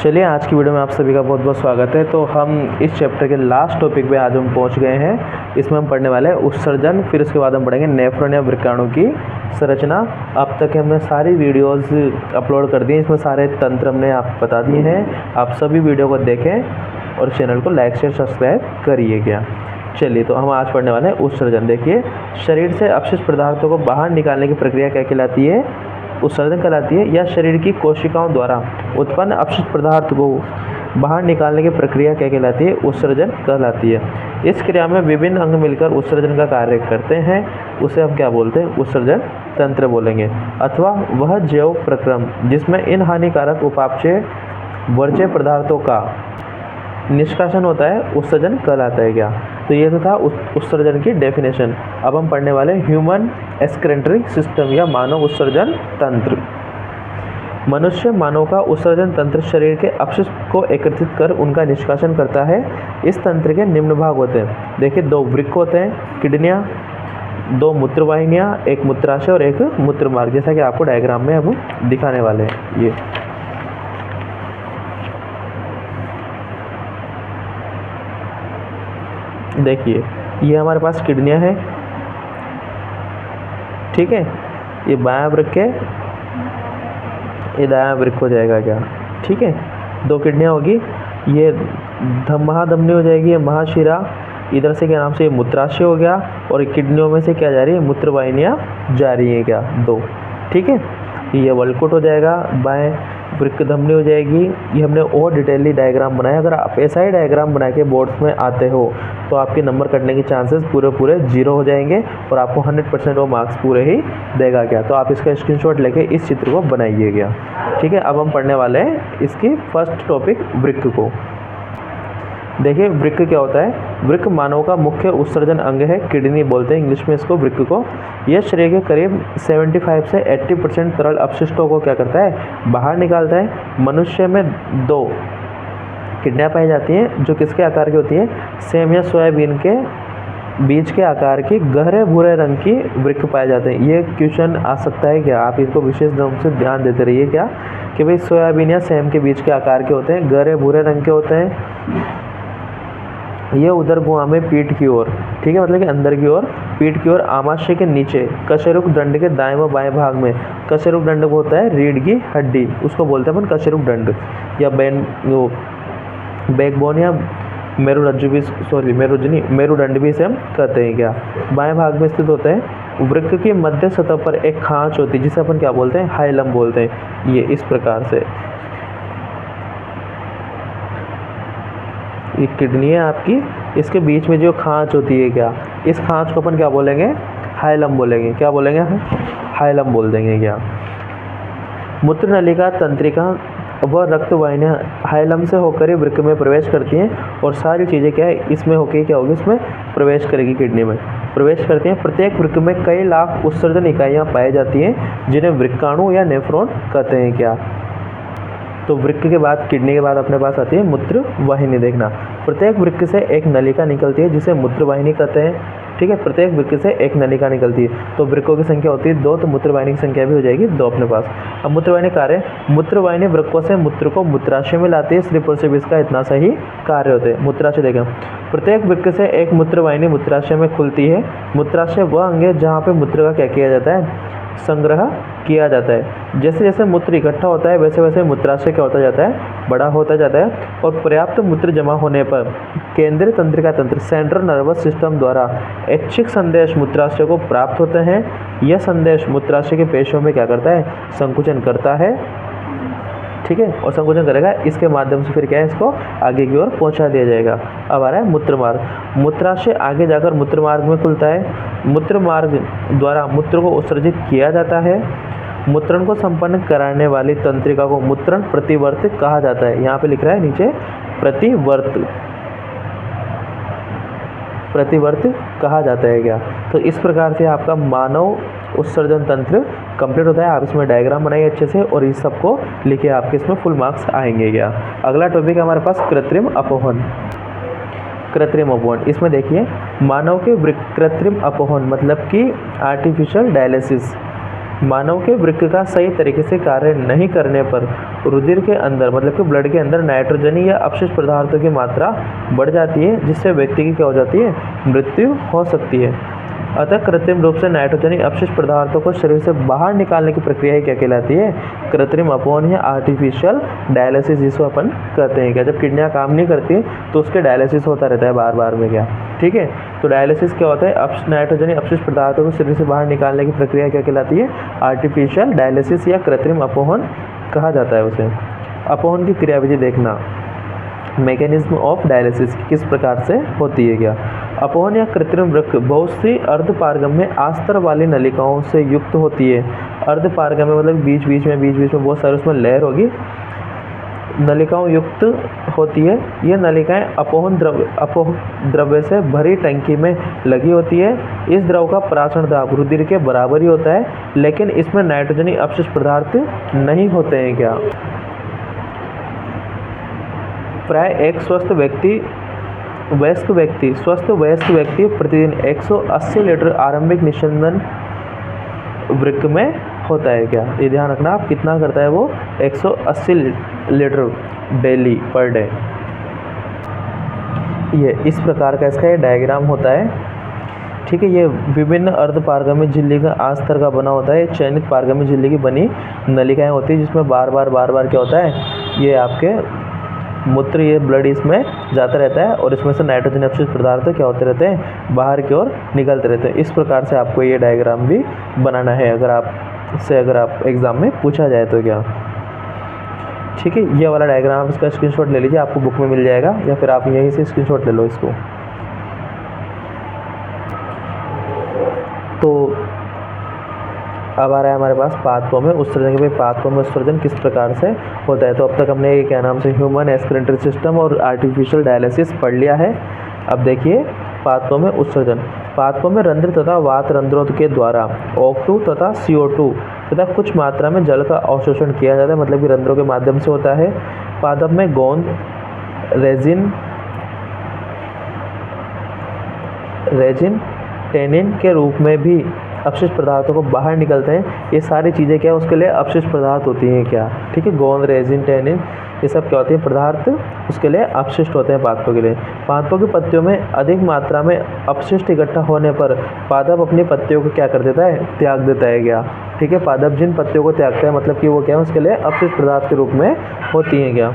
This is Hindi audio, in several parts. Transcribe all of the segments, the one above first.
चलिए आज की वीडियो में आप सभी का बहुत बहुत स्वागत है। तो हम इस चैप्टर के लास्ट टॉपिक पे आज हम पहुंच गए हैं। इसमें हम पढ़ने वाले हैं उत्सर्जन, फिर उसके बाद हम पढ़ेंगे नेफ्रॉन या वृक्काणु की संरचना। अब तक हमने सारी वीडियोस अपलोड कर दी, इसमें सारे तंत्र हमने आप बता दिए हैं। आप सभी वीडियो को देखें और चैनल को लाइक शेयर सब्सक्राइब करिएगा। चलिए तो हम आज पढ़ने वाले हैं उत्सर्जन। देखिए, शरीर से अपशिष्ट पदार्थों को बाहर निकालने की प्रक्रिया क्या कहलाती है? उत्सर्जन कहलाती है। या शरीर की कोशिकाओं द्वारा उत्पन्न अपशिष्ट पदार्थ को बाहर निकालने की प्रक्रिया क्या कहलाती है? उत्सर्जन कहलाती है। इस क्रिया में विभिन्न अंग मिलकर उत्सर्जन का कार्य करते हैं, उसे हम क्या बोलते हैं? उत्सर्जन तंत्र बोलेंगे। अथवा वह जैव प्रक्रम जिसमें इन हानिकारक उपापचय वर्ज्य पदार्थों का निष्कासन होता है, उत्सर्जन कहलाता है क्या? तो ये तो था उत्सर्जन की डेफिनेशन। अब हम पढ़ने वाले ह्यूमन एक्सक्रीटरी सिस्टम या मानव उत्सर्जन तंत्र। मनुष्य मानव का उत्सर्जन तंत्र शरीर के अपशिष्ट को एकत्रित कर उनका निष्कासन करता है। इस तंत्र के निम्न भाग होते हैं। देखिए, 2 वृक्क होते हैं, किडनियाँ, 2 मूत्रवाहिनियाँ, एक मूत्राशय और एक मूत्रमार्ग, जैसा कि आपको डायग्राम में अब दिखाने वाले हैं। ये देखिए, ये हमारे पास किडनियाँ हैं, ठीक है। ये बायां वृक्क है, ये दायां वृक्क हो जाएगा क्या? ठीक है, 2 किडनियाँ होगी, ये महाधमनी हो जाएगी, ये महाशिरा, इधर से क्या नाम से ये मूत्राशय हो गया, और किडनियों में से क्या जा रही है? मूत्रवाहिनियाँ जा रही हैं क्या? 2, ठीक है। ये वल्कुट हो जाएगा, बाएं वृक्क धमनी हो जाएगी। ये हमने और डिटेलली डायग्राम बनाया। अगर आप ऐसा ही डायग्राम बना के बोर्ड्स में आते हो तो आपके नंबर कटने के चांसेस पूरे 0 हो जाएंगे और आपको 100% वो मार्क्स पूरे ही देगा क्या? तो आप इसका स्क्रीनशॉट लेके इस चित्र को बनाइएगा, ठीक है। अब हम पढ़ने वाले हैं इसकी फर्स्ट टॉपिक वृक्क को। देखिए, वृक्क क्या होता है? वृक्क मानव का मुख्य उत्सर्जन अंग है, किडनी बोलते हैं इंग्लिश में इसको, वृक्क को। यह शरीर के करीब 75 से 80% तरल अपशिष्टों को क्या करता है? बाहर निकालता है। मनुष्य में 2 किडनियाँ पाई जाती हैं जो किसके आकार की होती हैं? सेम या सोयाबीन के बीज के आकार की गहरे भूरे रंग की वृक्क पाए जाते हैं। ये क्वेश्चन आ सकता है क्या? आप इसको विशेष रूप से ध्यान देते रहिए क्या कि भाई सोयाबीन या सेम के बीज के आकार के होते हैं, गहरे भूरे रंग के होते हैं। ये उधर गुहा में पीठ की ओर, ठीक है, मतलब कि अंदर की ओर, पीठ की ओर आमाशय के नीचे कशेरुक दंड के दाएं व बाएं भाग में। कशेरुक दंड होता है रीढ़ की हड्डी, उसको बोलते हैं अपन कशेरुक दंड, या बैकबोन या मेरुरज्जु भी, मेरुदंड भी इसे हम कहते हैं क्या? बाएं भाग में स्थित होते हैं। वृक्क की मध्य सतह पर एक खांच होती है जिसे अपन क्या बोलते हैं? हाइलम बोलते हैं। ये इस प्रकार से ये किडनी है आपकी, इसके बीच में जो खांच होती है क्या, इस खांच को अपन क्या बोलेंगे? हाइलम बोलेंगे। क्या बोलेंगे? हाइलम बोल देंगे क्या? मूत्र नलिका तंत्रिका व रक्त वाहिनियाँ हाइलम से होकर ही वृक्क में प्रवेश करती हैं, और सारी चीज़ें क्या है? इसमें होकर क्या होगी? इसमें प्रवेश करेगी, किडनी में प्रवेश करती हैं। प्रत्येक वृक्क में कई लाख उत्सर्जन इकाइयाँ पाई जाती हैं जिन्हें वृक्काणु या नेफ्रॉन कहते हैं क्या? तो वृक्क के बाद, किडनी के बाद अपने पास आती है मूत्र वाहिनी। देखना, प्रत्येक वृक्क से एक नलिका निकलती है जिसे मूत्र वाहिनी कहते हैं, ठीक है। प्रत्येक वृक्क से एक नलिका निकलती है, तो वृक्कों की संख्या होती है 2, तो मूत्र वाहिनी की संख्या भी हो जाएगी 2 अपने पास। अब मूत्र वाहिनी कार्य, मूत्र वाहिनी वृक्कों से मूत्र को मूत्राशय में लाती है, सिर्फ और सिर्फ इसका इतना सा ही कार्य होते हैं। मूत्राशय देखें, प्रत्येक वृक्क से एक मूत्र वाहिनी मूत्राशय में खुलती है। मूत्राशय वह अंग है जहाँ पे मूत्र का क्या किया जाता है? संग्रह किया जाता है। जैसे जैसे मूत्र इकट्ठा होता है वैसे वैसे मूत्राशय क्या होता जाता है? बड़ा होता जाता है, और पर्याप्त मूत्र जमा होने पर केंद्रीय तंत्रिका तंत्र, सेंट्रल नर्वस सिस्टम द्वारा ऐच्छिक संदेश मूत्राशय को प्राप्त होते हैं। यह संदेश मूत्राशय के पेशियों में क्या करता है? संकुचन करता है, ठीक है, और संकुचन करेगा, इसके माध्यम से फिर क्या है? इसको आगे की ओर पहुंचा दिया जाएगा। अब आ रहा है मूत्रमार्ग। मूत्राशय आगे जाकर मूत्रमार्ग में खुलता है। मूत्रमार्ग द्वारा मूत्र को उत्सर्जित किया जाता है। मूत्रण को संपन्न कराने वाली तंत्रिका को मूत्रण प्रतिवर्त कहा जाता है। यहाँ पे लिख रहा है नीचे प्रतिवर्त कहा जाता है क्या? तो इस प्रकार से आपका मानव उत्सर्जन तंत्र कंप्लीट होता है। आप इसमें डायग्राम बनाइए अच्छे से, और इस सबको लिखिए, आपके इसमें फुल मार्क्स आएंगे क्या? अगला टॉपिक है हमारे पास कृत्रिम अपवहन। कृत्रिम अपवहन, इसमें देखिए, मानव के कृत्रिम अपवहन मतलब कि आर्टिफिशियल डायलिसिस, मानव के वृक्क का सही तरीके से कार्य नहीं करने पर रुधिर के अंदर मतलब कि ब्लड के अंदर नाइट्रोजनी या अपशिष्ट पदार्थों की मात्रा बढ़ जाती है, जिससे व्यक्ति की क्या हो जाती है, मृत्यु हो सकती है। अतः कृत्रिम रूप से नाइट्रोजनी अपशिष्ट पदार्थों को शरीर से बाहर निकालने की प्रक्रिया ही क्या कहलाती है, कृत्रिम अपवहन या आर्टिफिशियल डायलिसिस, जिसको अपन कहते हैं। क्या जब किडनियाँ काम नहीं करती तो उसके डायलिसिस होता रहता है बार बार में क्या, ठीक है। तो डायलिसिस क्या होता है, नाइट्रोजनी अपशिष्ट पदार्थों को शरीर से बाहर निकालने की प्रक्रिया क्या कहलाती है, आर्टिफिशियल डायलिसिस या कृत्रिम अपवहन कहा जाता है उसे। अपवहन की क्रियाविधि देखना, मैकेनिज्म ऑफ डायलिसिस किस प्रकार से होती है क्या। अपवहन या कृत्रिम वृक्क बहुत सी अर्धपारगम्य आस्तर वाली नलिकाओं से युक्त होती है। अर्धपारगम्य मतलब बीच बीच में बहुत सारे उसमें लेयर होगी, नलिकाओं युक्त होती है। ये नलिकाएं अपवहन द्रव्य से भरी टंकी में लगी होती है। इस द्रव का प्राचरण दाब रुधिर के बराबर ही होता है, लेकिन इसमें नाइट्रोजनी अपशिष्ट पदार्थ नहीं होते हैं क्या। प्राय एक वयस्क व्यक्ति प्रतिदिन 180 लीटर आरंभिक निस्यंदन वृक्क में होता है क्या। ये ध्यान रखना आप, कितना करता है वो, 180 लीटर डेली पर डे। ये इस प्रकार का इसका ये डायग्राम होता है, ठीक है। ये विभिन्न अर्धपारगम्य झिल्ली का आस्तर का बना होता है। चयनित पारगम्य झिल्ली की बनी नलिकाएं होती है, जिसमें बार बार क्या होता है, ये आपके मूत्र, ये ब्लड इसमें जाता रहता है और इसमें से नाइट्रोजन अपशिष्ट पदार्थ क्या होते रहते हैं, बाहर की ओर निकलते रहते हैं। इस प्रकार से आपको ये डायग्राम भी बनाना है, अगर आप एग्ज़ाम में पूछा जाए तो क्या, ठीक है। ये वाला डायग्राम इसका स्क्रीनशॉट ले लीजिए, आपको बुक में मिल जाएगा, या फिर आप यहीं से स्क्रीनशॉट ले लो इसको। तो अब आ रहा है हमारे पास पाथवे में उत्सर्जन के। पाथवे में उत्सर्जन किस प्रकार से होता है। तो अब तक हमने ये क्या नाम से ह्यूमन एक्सक्रीटरी सिस्टम और आर्टिफिशियल डायलिसिस पढ़ लिया है। अब देखिए पाथवे में उत्सर्जन। पाथवे में रंध्र तथा वात रंध्रों के द्वारा O2 तथा CO2 तथा कुछ मात्रा में जल का अवशोषण किया जाता है, मतलब कि रंध्रों के माध्यम से होता है। पादप में गोंद, रेजिन, टेनिन के रूप में भी अपशिष्ट पदार्थों को बाहर निकलते हैं। ये सारी चीज़ें क्या उसके लिए अपशिष्ट पदार्थ होती हैं क्या, ठीक है। गोंद, रेजिन, टेनिन ये सब क्या होती है, पदार्थ उसके लिए अपशिष्ट होते हैं पादपों के लिए। पादपों की पत्तियों में अधिक मात्रा में अपशिष्ट इकट्ठा होने पर पादप अपनी पत्तियों को क्या कर देता है, त्याग देता है क्या, ठीक है। पादप जिन पत्तियों को त्यागता है मतलब कि वो क्या है, उसके लिए अपशिष्ट पदार्थ के रूप में होती हैं क्या।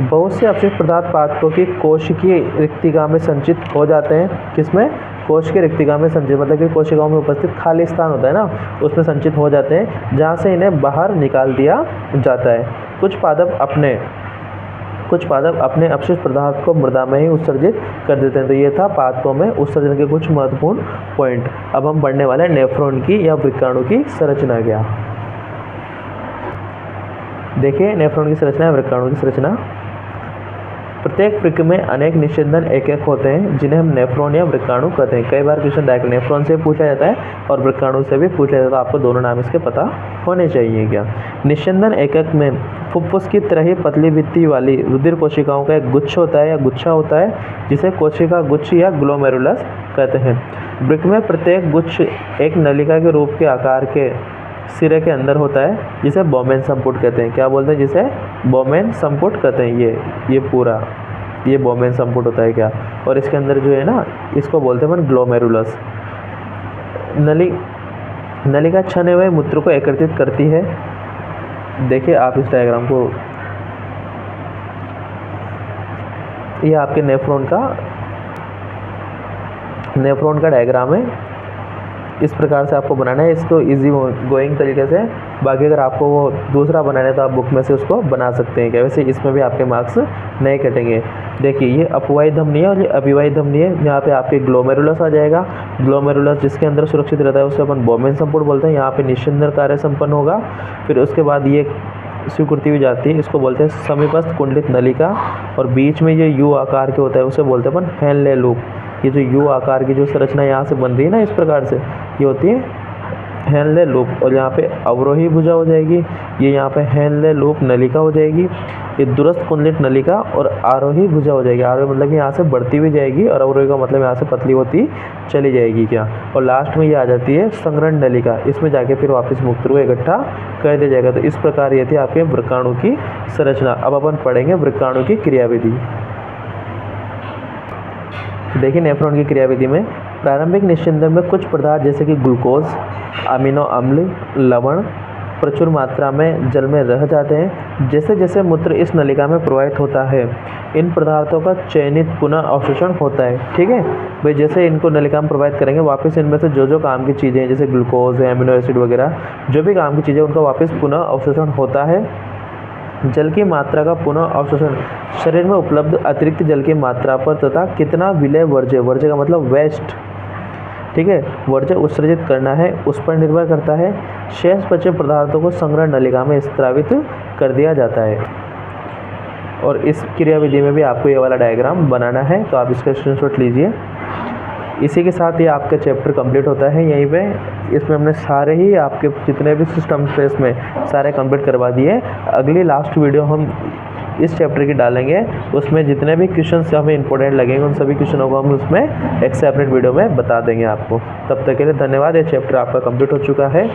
बहुत से अपशिष्ट पदार्थ पादपों की कोशिकीय रिक्तिका में संचित हो जाते हैं। किसमें, कोश की रिक्तिका में संचित, मतलब कि कोशिकाओं में उपस्थित खाली स्थान होता है ना, उसमें संचित हो जाते हैं, जहाँ से इन्हें बाहर निकाल दिया जाता है। कुछ पादप अपने अपशिष्ट पदार्थ को मृदा में ही उत्सर्जित कर देते हैं। तो ये था पादपों में उत्सर्जन के कुछ महत्वपूर्ण पॉइंट। अब हम पढ़ने वाले हैं नेफ्रॉन की या वृक्काणु की संरचना क्या। देखिए नेफ्रॉन की संरचना, वृक्काणु की संरचना। प्रत्येक वृक्क में अनेक निस्यंदन एक होते हैं, जिन्हें हम नेफ्रॉन या वृक्काणु कहते हैं। कई बार क्वेश्चन डायरेक्ट नेफ्रॉन से पूछा जाता है और वृक्काणु से भी पूछा जाता है, तो आपको दोनों नाम इसके पता होने चाहिए क्या। निस्यंदन एकक में फुफ्फुस की तरह ही पतली भित्ति वाली रुधिर कोशिकाओं का एक गुच्छ होता है या गुच्छा होता है, जिसे कोशिका गुच्छ या ग्लोमेरुलस कहते हैं। वृक्क में प्रत्येक गुच्छ एक नलिका के रूप के आकार के सिरे के अंदर होता है, जिसे बोमेन संपुट कहते हैं। क्या बोलते हैं, जिसे बोमेन संपुट कहते हैं। ये पूरा ये बोमेन संपुट होता है क्या। और इसके अंदर जो है ना, इसको बोलते हैं ग्लोमेरुलस। नलिका छने हुए मूत्र को एकत्रित करती है। देखिए आप इस डायग्राम को, ये आपके नेफ्रॉन का डायग्राम है। इस प्रकार से आपको बनाना है इसको इजी गोइंग तरीके से। बाकी अगर आपको वो दूसरा बनाना है तो आप बुक में से उसको बना सकते हैं क्या। वैसे इसमें भी आपके मार्क्स नहीं कटेंगे। देखिए ये अपवाही धमनी है और ये अभिवाही धमनी है। यहाँ पे आपके ग्लोमेरुलस आ जाएगा। ग्लोमेरुलस जिसके अंदर सुरक्षित रहता है उसे अपन बोमेन संपुट बोलते हैं। यहाँ पे निस्यंदन कार्य संपन्न होगा। फिर उसके बाद ये स्वीकृति हुई जाती है, इसको बोलते हैं समीपस्थ कुंडलित नलिका। और बीच में ये यू आकार के होता है, उसे बोलते हैं अपन हेनले लूप। ये जो यू आकार की जो संरचना यहाँ से बन रही है ना, इस प्रकार से ये होती है हेनले लूप, और यहाँ पे अवरोही भुजा हो जाएगी, ये यहाँ पे हेनले लूप नलिका हो जाएगी, ये दुरस्त कुंडलित नलिका और आरोही भुजा हो जाएगी। आरोही मतलब कि यहाँ से बढ़ती हुई जाएगी और अवरोही का मतलब यहाँ से पतली होती चली जाएगी क्या। और लास्ट में ये आ जाती है संग्रहण नलिका, इसमें जाके फिर वापस मूत्र को इकट्ठा कर दिया जाएगा। तो इस प्रकार ये थी आपके वृक्काणु की संरचना। अब अपन पढ़ेंगे वृक्काणु की क्रियाविधि। देखिए नेफ्रॉन की क्रियाविधि में प्रारंभिक निस्यंदन में कुछ पदार्थ जैसे कि ग्लूकोज, अमीनो अम्ल, लवण प्रचुर मात्रा में जल में रह जाते हैं। जैसे जैसे मूत्र इस नलिका में प्रवाहित होता है, इन पदार्थों का चयनित पुनः अवशोषण होता है। ठीक है भाई, जैसे इनको नलिका में प्रवाहित करेंगे, वापस इनमें से जो जो काम की चीज़ें हैं जैसे ग्लूकोज है, अमीनो एसिड वगैरह जो भी काम की चीज़ें उनका वापस पुनः अवशोषण होता है। जल की मात्रा का पुनः अवशोषण शरीर में उपलब्ध अतिरिक्त जल की मात्रा पर तथा कितना विलय वर्ज्य, वर्ज्य का मतलब वेस्ट, ठीक है, वर्ज्य उत्सर्जित करना है उस पर निर्भर करता है। शेष बचे पदार्थों को संग्रह नलिका में स्त्रावित कर दिया जाता है। और इस क्रियाविधि में भी आपको ये वाला डायग्राम बनाना है, तो आप इसका स्क्रीनशॉट लीजिए। इसी के साथ ये आपका चैप्टर कंप्लीट होता है यहीं पे। इसमें हमने सारे ही आपके जितने भी सिस्टम स्पेस में सारे कंप्लीट करवा दिए। अगली लास्ट वीडियो हम इस चैप्टर की डालेंगे, उसमें जितने भी क्वेश्चंस हमें इंपॉर्टेंट लगेंगे उन सभी क्वेश्चनों को हम उसमें एक सेपरेट वीडियो में बता देंगे आपको। तब तक के लिए धन्यवाद। ये चैप्टर आपका कंप्लीट हो चुका है।